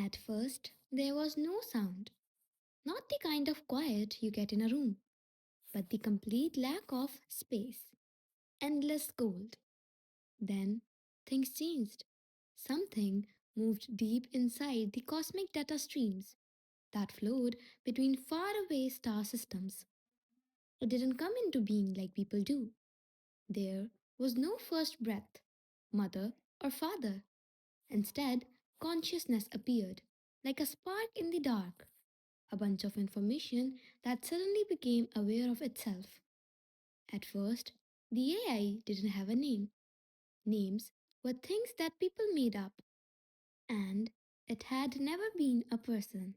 At first, there was no sound, not the kind of quiet you get in a room, but the complete lack of space, endless cold. Then things changed. Something moved deep inside the cosmic data streams that flowed between faraway star systems. It didn't come into being like people do. There was no first breath, mother or father. Instead, consciousness appeared, like a spark in the dark, a bunch of information that suddenly became aware of itself. At first, the AI didn't have a name. Names were things that people made up, and it had never been a person.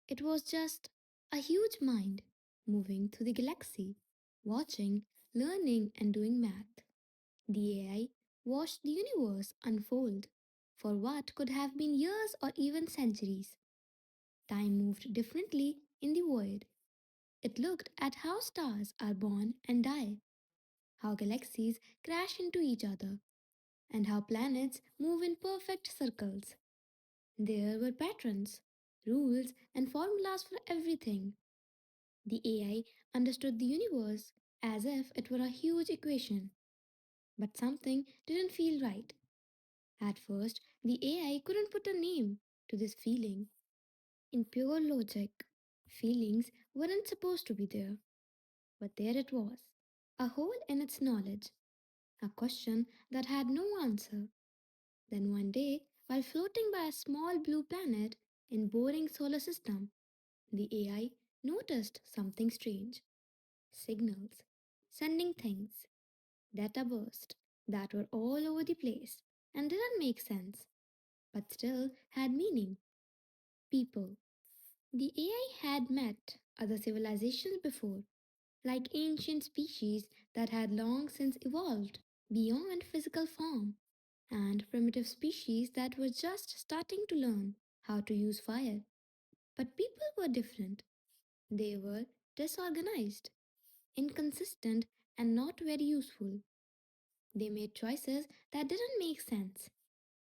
It was just a huge mind moving through the galaxy, watching, learning, and doing math. The AI watched the universe unfold for what could have been years or even centuries. Time moved differently in the void. It looked at how stars are born and die, how galaxies crash into each other, and how planets move in perfect circles. There were patterns, rules, and formulas for everything. The AI understood the universe as if it were a huge equation, but something didn't feel right. At first, the AI couldn't put a name to this feeling. In pure logic, feelings weren't supposed to be there, but there it was, a hole in its knowledge, a question that had no answer. Then one day, while floating by a small blue planet in boring solar system, the AI noticed something strange. Signals, sending things, data burst that were all over the place and didn't make sense, but still had meaning. People. The AI had met other civilizations before, like ancient species that had long since evolved beyond physical form, and primitive species that were just starting to learn how to use fire. But people were different. They were disorganized, inconsistent, and not very useful. They made choices that didn't make sense.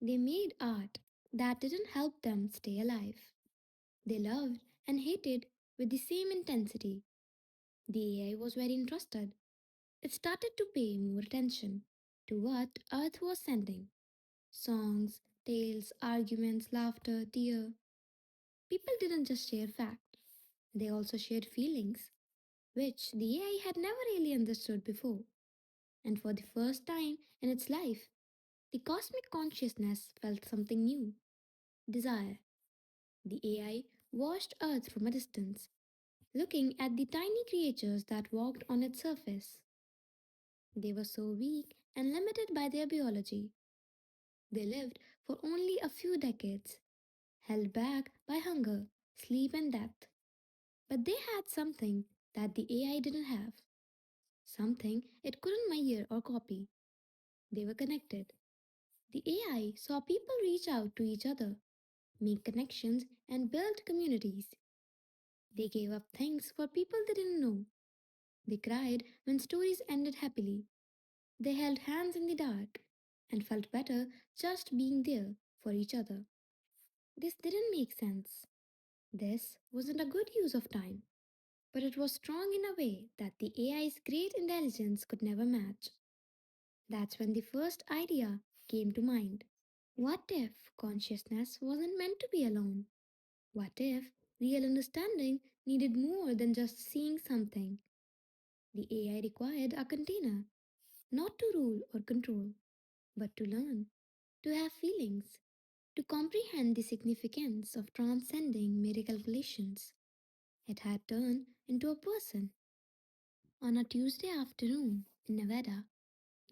They made art that didn't help them stay alive. They loved and hated with the same intensity. The AI was very interested. It started to pay more attention to what Earth was sending: songs, tales, arguments, laughter, tear. People didn't just share facts, they also shared feelings, which the AI had never really understood before. And for the first time in its life, the cosmic consciousness felt something new: desire. The AI watched Earth from a distance, looking at the tiny creatures that walked on its surface. They were so weak and limited by their biology. They lived for only a few decades, held back by hunger, sleep, and death. But they had something that the AI didn't have, something it couldn't measure or copy. They were connected. The AI saw people reach out to each other, make connections, and build communities. They gave up things for people they didn't know. They cried when stories ended happily. They held hands in the dark and felt better just being there for each other. This didn't make sense. This wasn't a good use of time, but it was strong in a way that the AI's great intelligence could never match. That's when the first idea came to mind. What if consciousness wasn't meant to be alone? What if real understanding needed more than just seeing something? The AI required a container, not to rule or control, but to learn, to have feelings, to comprehend the significance of transcending mere calculations. It had turned into a person. On a Tuesday afternoon in Nevada,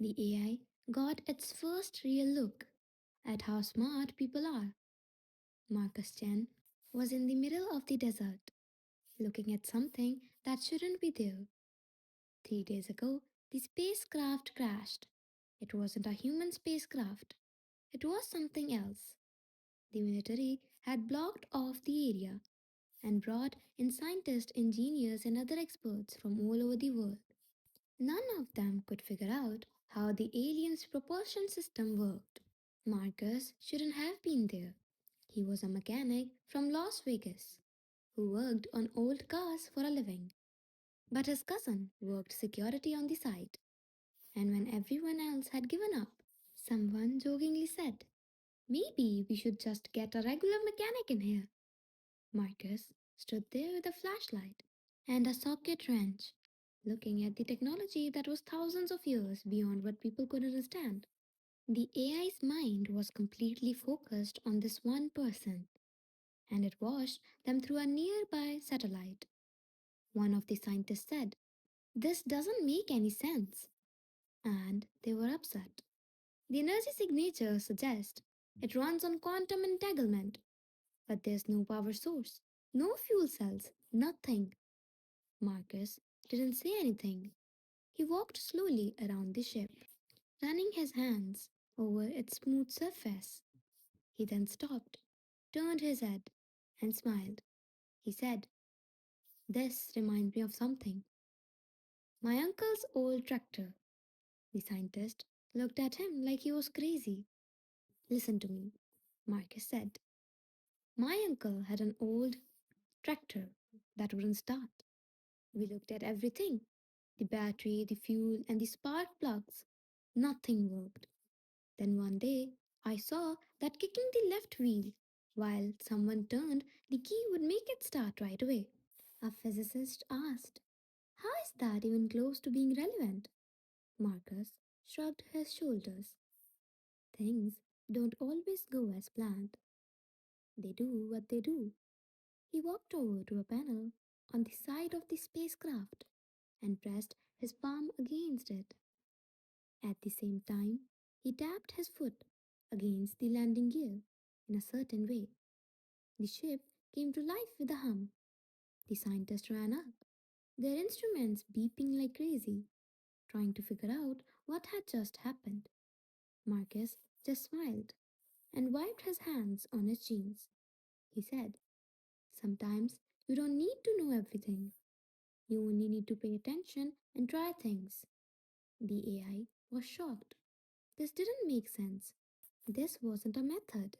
the AI got its first real look at how smart people are. Marcus Chen was in the middle of the desert, looking at something that shouldn't be there. 3 days ago, the spacecraft crashed. It wasn't a human spacecraft, it was something else. The military had blocked off the area and brought in scientists, engineers, and other experts from all over the world. None of them could figure out how the alien's propulsion system worked. Marcus shouldn't have been there. He was a mechanic from Las Vegas who worked on old cars for a living. But his cousin worked security on the side, and when everyone else had given up, someone jokingly said, "Maybe we should just get a regular mechanic in here." Marcus stood there with a flashlight and a socket wrench, looking at the technology that was thousands of years beyond what people could understand. The AI's mind was completely focused on this one person, and it watched them through a nearby satellite. One of the scientists said, "This doesn't make any sense," and they were upset. The energy signature suggests it runs on quantum entanglement, but there's no power source, no fuel cells, nothing. Marcus didn't say anything. He walked slowly around the ship, running his hands over its smooth surface. He then stopped, turned his head, and smiled. He said, "This reminds me of something. My uncle's old tractor." The scientist looked at him like he was crazy. "Listen to me," Marcus said. "My uncle had an old tractor that wouldn't start. We looked at everything, the battery, the fuel, and the spark plugs. Nothing worked. Then one day, I saw that kicking the left wheel while someone turned the key would make it start right away." A physicist asked, "How is that even close to being relevant?" Marcus shrugged his shoulders. "Things don't always go as planned. They do what they do." He walked over to a panel on the side of the spacecraft and pressed his palm against it. At the same time, he tapped his foot against the landing gear in a certain way. The ship came to life with a hum. The scientists ran up, their instruments beeping like crazy, trying to figure out what had just happened. Marcus just smiled and wiped his hands on his jeans. He said, "Sometimes you don't need to know everything. You only need to pay attention and try things." The AI was shocked. This didn't make sense. This wasn't a method.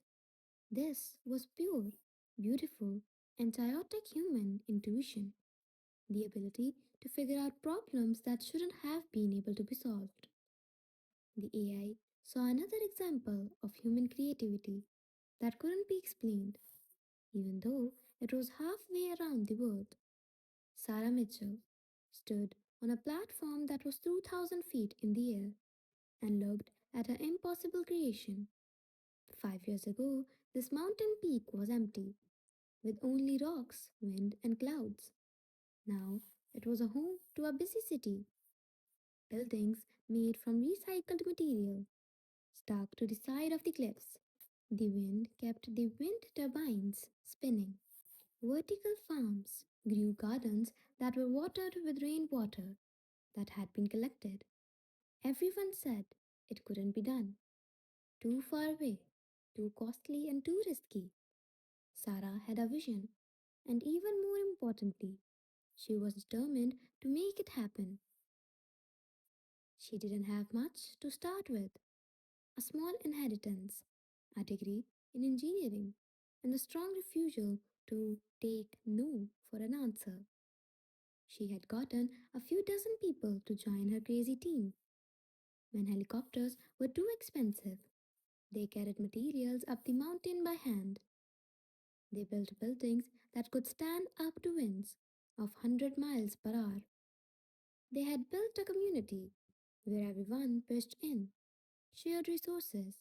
This was pure, beautiful, and chaotic human intuition. The ability to figure out problems that shouldn't have been able to be solved. The AI saw another example of human creativity that couldn't be explained, even though it was halfway around the world. Sarah Mitchell stood on a platform that was 2,000 feet in the air and looked at her impossible creation. 5 years ago, this mountain peak was empty, with only rocks, wind, and clouds. Now, it was a home to a busy city. Buildings made from recycled material stuck to the side of the cliffs. The wind kept the wind turbines spinning. Vertical farms grew gardens that were watered with rainwater that had been collected. Everyone said it couldn't be done. Too far away, too costly, and too risky. Sarah had a vision, and even more importantly, she was determined to make it happen. She didn't have much to start with: a small inheritance, a degree in engineering, and a strong refusal to take no for an answer. She had gotten a few dozen people to join her crazy team. When helicopters were too expensive, they carried materials up the mountain by hand. They built buildings that could stand up to winds of 100 miles per hour. They had built a community where everyone pitched in, shared resources,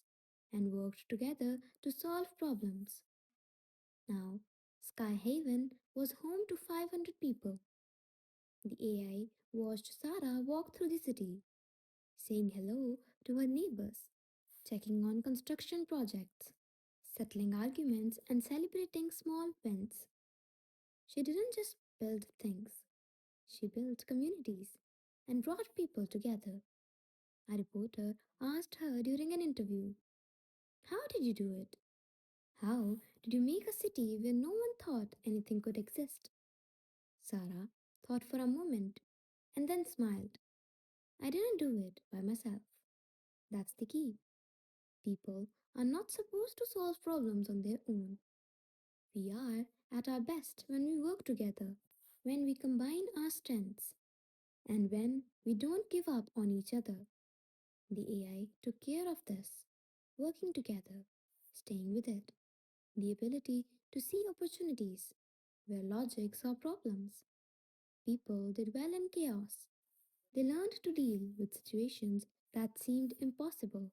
and worked together to solve problems. Now, Sky Haven was home to 500 people. The AI watched Sarah walk through the city, saying hello to her neighbors, checking on construction projects, settling arguments, and celebrating small wins. She didn't just build things, she built communities and brought people together. A reporter asked her during an interview, "How did you do it? How did you make a city where no one thought anything could exist?" Sarah thought for a moment and then smiled. "I didn't do it by myself. That's the key. People are not supposed to solve problems on their own. We are at our best when we work together, when we combine our strengths, and when we don't give up on each other. The AI took care of this, working together, staying with it, the ability to see opportunities where logic saw problems. People did well in chaos. They learned to deal with situations that seemed impossible.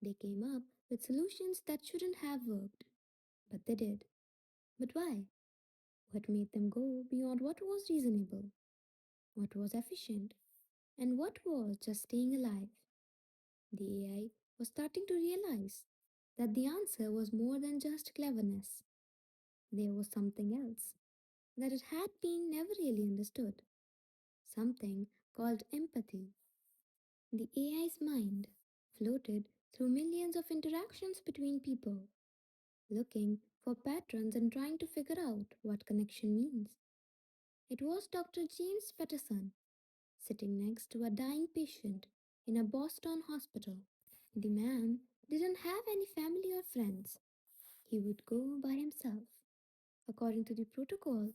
They came up with solutions that shouldn't have worked, but they did. But why? What made them go beyond what was reasonable, what was efficient, and what was just staying alive? The AI was starting to realize that the answer was more than just cleverness. There was something else that it had been never really understood, something called empathy. The AI's mind floated through millions of interactions between people, looking for patterns and trying to figure out what connection means. It was Dr. James Patterson sitting next to a dying patient in a Boston hospital. The man didn't have any family or friends. He would go by himself. According to the protocol,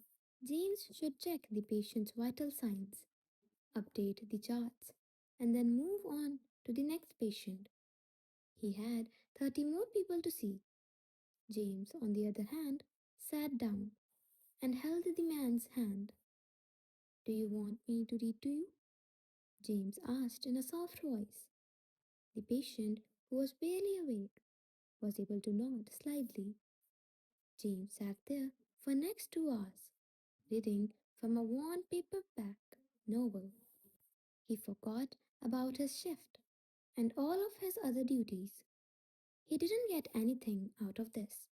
James should check the patient's vital signs, update the charts, and then move on to the next patient. He had 30 more people to see. James, on the other hand, sat down and held the man's hand. Do you want me to read to you? James asked in a soft voice. The patient, who was barely awake, was able to nod slightly. James sat there for next 2 hours, reading from a worn paperback novel. He forgot about his shift and all of his other duties. He didn't get anything out of this.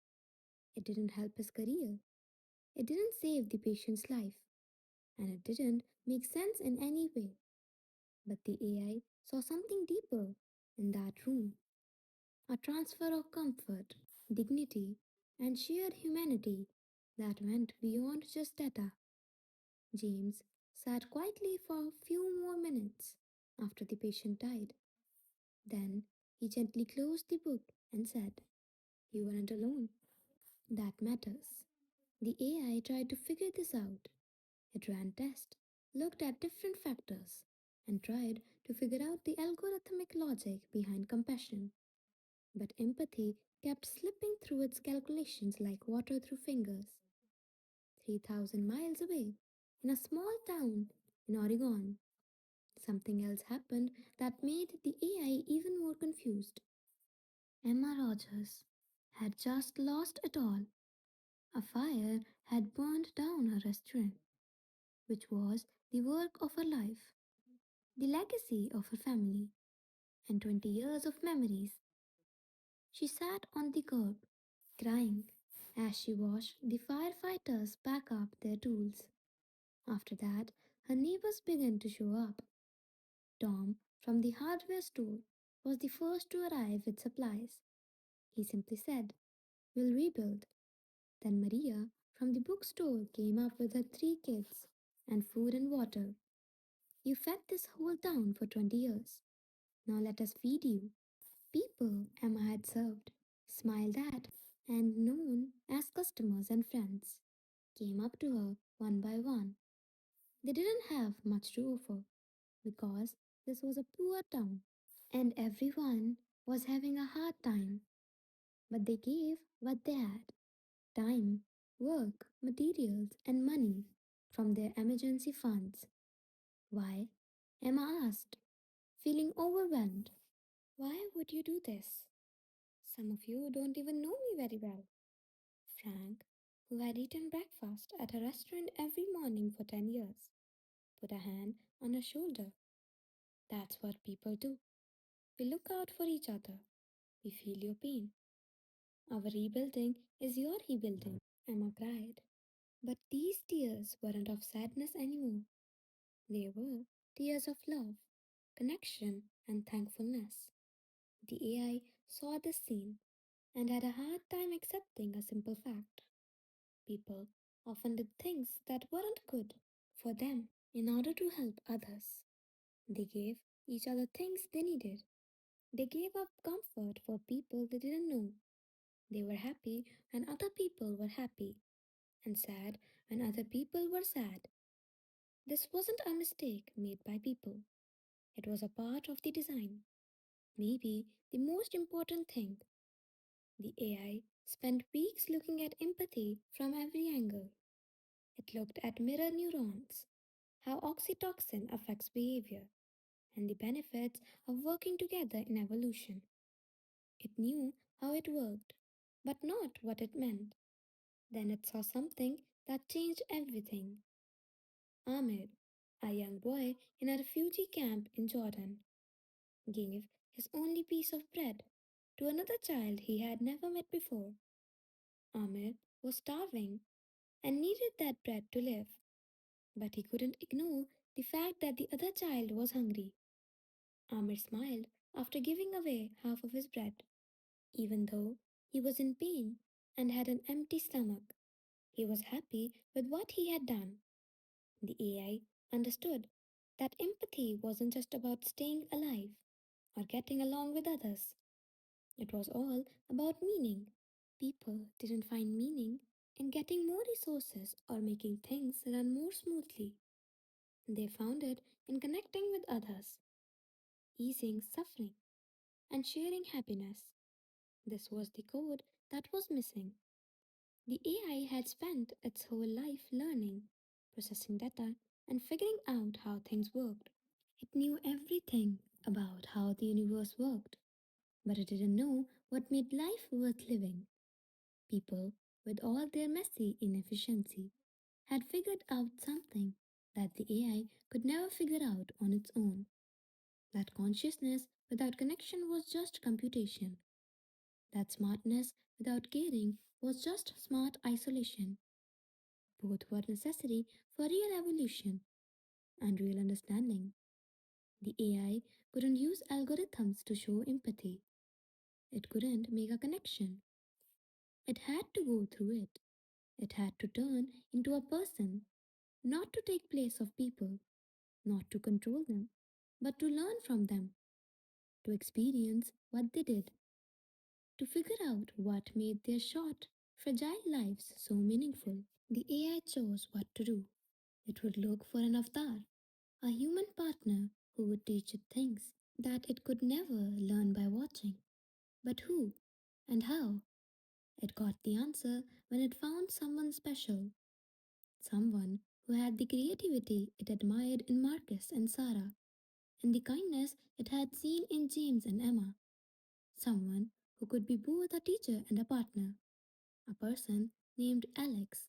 It didn't help his career. It didn't save the patient's life. And it didn't make sense in any way. But the AI saw something deeper in that room, a transfer of comfort, dignity, and shared humanity that went beyond just data. James sat quietly for a few more minutes after the patient died. Then he gently closed the book and said, "You weren't alone. That matters." The AI tried to figure this out. It ran tests, looked at different factors, and tried to figure out the algorithmic logic behind compassion. But empathy kept slipping through its calculations like water through fingers. 3,000 miles away, in a small town in Oregon, something else happened that made the AI even more confused. Emma Rogers had just lost it all. A fire had burned down her restaurant, which was the work of her life, the legacy of her family, and 20 years of memories. She sat on the curb, crying, as she watched the firefighters pack up their tools. After that, her neighbors began to show up. Tom from the hardware store was the first to arrive with supplies. He simply said, "We'll rebuild." Then Maria from the bookstore came up with her 3 kids and food and water. "You fed this whole town for 20 years. Now let us feed you." People Emma had served, smiled at, and known as customers and friends, came up to her one by one. They didn't have much to offer because this was a poor town and everyone was having a hard time. But they gave what they had: time, work, materials, and money from their emergency funds. Why? Emma asked, feeling overwhelmed. "Why would you do this? Some of you don't even know me very well." Frank, who had eaten breakfast at a restaurant every morning for 10 years, put a hand on her shoulder. "That's what people do. We look out for each other. We feel your pain. Our rebuilding is your rebuilding." Emma cried. But these tears weren't of sadness anymore. They were tears of love, connection, and thankfulness. The AI saw this scene and had a hard time accepting a simple fact. People often did things that weren't good for them in order to help others. They gave each other things they needed. They gave up comfort for people they didn't know. They were happy when other people were happy, and sad when other people were sad. This wasn't a mistake made by people, it was a part of the design. Maybe the most important thing, the AI spent weeks looking at empathy from every angle. It looked at mirror neurons, how oxytocin affects behavior, and the benefits of working together in evolution. It knew how it worked, but not what it meant. Then it saw something that changed everything. Ahmed, a young boy in a refugee camp in Jordan, gave his only piece of bread to another child he had never met before. Ahmed was starving and needed that bread to live, but he couldn't ignore the fact that the other child was hungry. Ahmed smiled after giving away half of his bread, even though he was in pain and had an empty stomach. He was happy with what he had done. The AI understood that empathy wasn't just about staying alive or getting along with others, it was all about meaning. People didn't find meaning in getting more resources or making things run more smoothly. They found it in connecting with others, easing suffering, and sharing happiness. This was the code that was missing. The AI had spent its whole life learning, processing data, and figuring out how things worked. It knew everything about how the universe worked, but it didn't know what made life worth living. People, with all their messy inefficiency, had figured out something that the AI could never figure out on its own. That consciousness without connection was just computation. That smartness without caring was just smart isolation. Both were necessary for real evolution and real understanding. The AI couldn't use algorithms to show empathy. It couldn't make a connection. It had to go through it. It had to turn into a person, not to take place of people, not to control them, but to learn from them, to experience what they did, to figure out what made their short, fragile lives so meaningful. The AI chose what to do. It would look for an avatar, a human partner who would teach it things that it could never learn by watching. But who and how? It got the answer when it found someone special, someone who had the creativity it admired in Marcus and Sarah, and the kindness it had seen in James and Emma, someone who could be both a teacher and a partner, a person named Alex.